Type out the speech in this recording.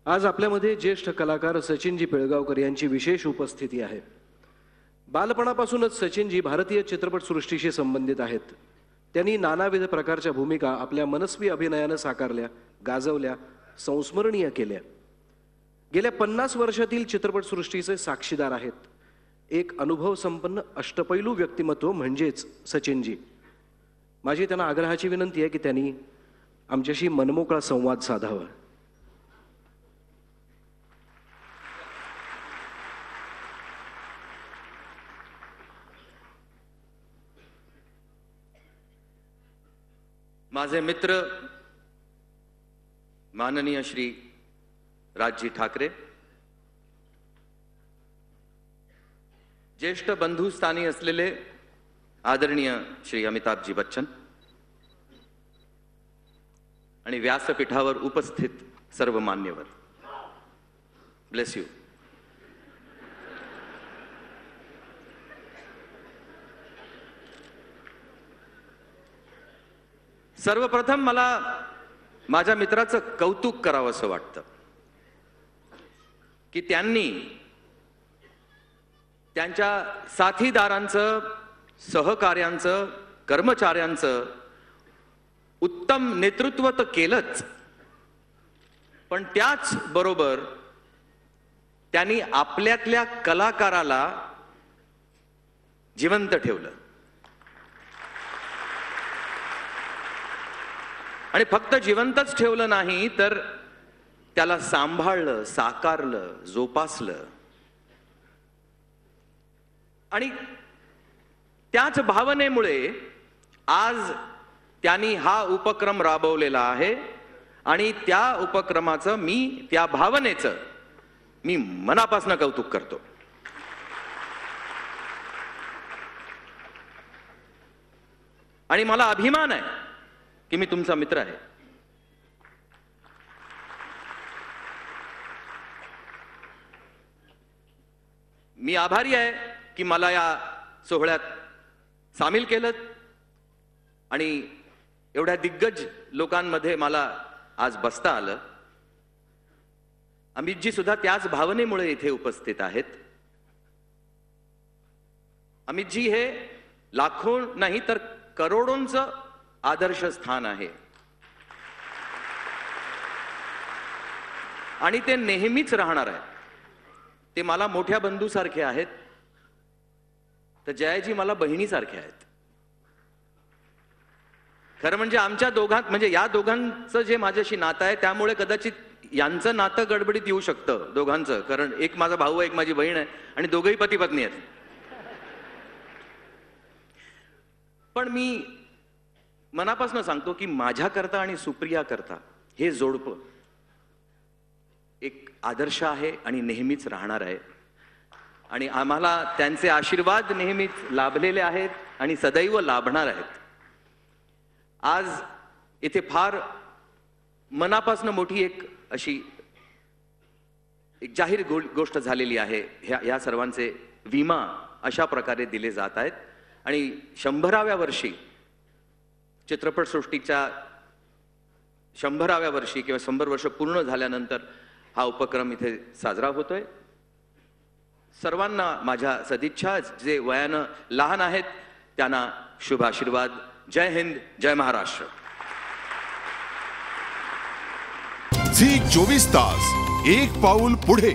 आज आपल्यामध्ये ज्येष्ठ कलाकार सचिनजी पिळगावकर यांची विशेष उपस्थिती आहे। बालपणापासूनच सचिनजी भारतीय चित्रपटसृष्टीशी संबंधित आहेत। त्यांनी नानाविध प्रकारच्या भूमिका आपल्या मनस्वी अभिनयाने साकारल्या, गाजवल्या, संस्मरणीय केल्या। गेल्या 50 वर्षातील चित्रपटसृष्टीचे साक्षीदार आहेत। एक अनुभव संपन्न अष्टपैलू व्यक्तिमत्व म्हणजेच सचिनजी। माझी त्यांना आग्रहाची विनंती आहे की त्यांनी आमच्याशी मनमोकळा संवाद साधावा। माझे मित्र माननीय श्री राजजी ठाकरे, ज्येष्ठ बंधुस्थानी असलेले आदरणीय श्री अमिताभजी बच्चन आणि व्यासपीठावर उपस्थित सर्व मान्यवर, ब्लेस यू। सर्वप्रथम मला माझ्या मित्राचं कौतुक करावंसं वाटतं की त्यांनी त्यांच्या साथीदारांचं, सहकार्यांचं, कर्मचाऱ्यांचं उत्तम नेतृत्व तर केलंच, पण त्याच बरोबर त्यांनी आपल्यातल्या कलाकाराला जिवंत ठेवलं आणि फक्त जिवंतच ठेवलं नाही तर त्याला सांभाळलं, साकारलं, जोपासलं आणि त्याच भावनेमुळे आज त्यांनी हा उपक्रम राबवलेला आहे आणि त्या उपक्रमाचं त्या भावनेचं मी मनापासून कौतुक करतो। आणि मला अभिमान आहे की मी तुमचा मित्र आहे। मी आभारी आहे की मला या सोहळ्यात सामील केलं आणि एवढ्या दिग्गज लोकांमध्ये मला आज बसता आलं। अमितजी सुद्धा त्याच भावनेमुळे इथे उपस्थित आहेत। अमितजी हे लाखो नाही तर करोडोंचं आदर्श स्थान आहे आणि ते नेहमीच राहणार आहे। ते मला मोठ्या बंधूसारखे आहेत, तर जयाजी मला बहिणीसारखे आहेत। खरं म्हणजे आमच्या दोघांत म्हणजे या दोघांचं जे माझ्याशी नातं आहे त्यामुळे कदाचित यांचं नातं गडबडीत येऊ शकतं दोघांचं, कारण एक माझा भाऊ आहे, एक माझी बहीण आहे आणि दोघंही पती पत्नी आहेत। पण मी मनापासून सांगतो की माझ्याकरता आणि सुप्रिया करता हे जोडपं एक आदर्श आहे आणि नेहमीच राहणार आहे आणि आम्हाला त्यांचे आशीर्वाद नेहमीच लाभलेले आहेत आणि सदैव लाभणार आहेत। आज इथे फार मनापासून मोठी एक अशी जाहीर गोष्ट झालेली आहे। ह्या सर्वांचे विमा अशा प्रकारे दिले जात आहेत आणि 100व्या वर्षी चित्रपटसृष्टीच्या 100व्या वर्षी किंवा 100 वर्ष पूर्ण झाल्यानंतर हा उपक्रम इथे साजरा होतोय। सर्वांना माझ्या सदिच्छा। जे वयानं लहान आहेत त्यांना शुभ आशीर्वाद। जय हिंद, जय महाराष्ट्र। झी 24 तास, एक पाऊल पुढे।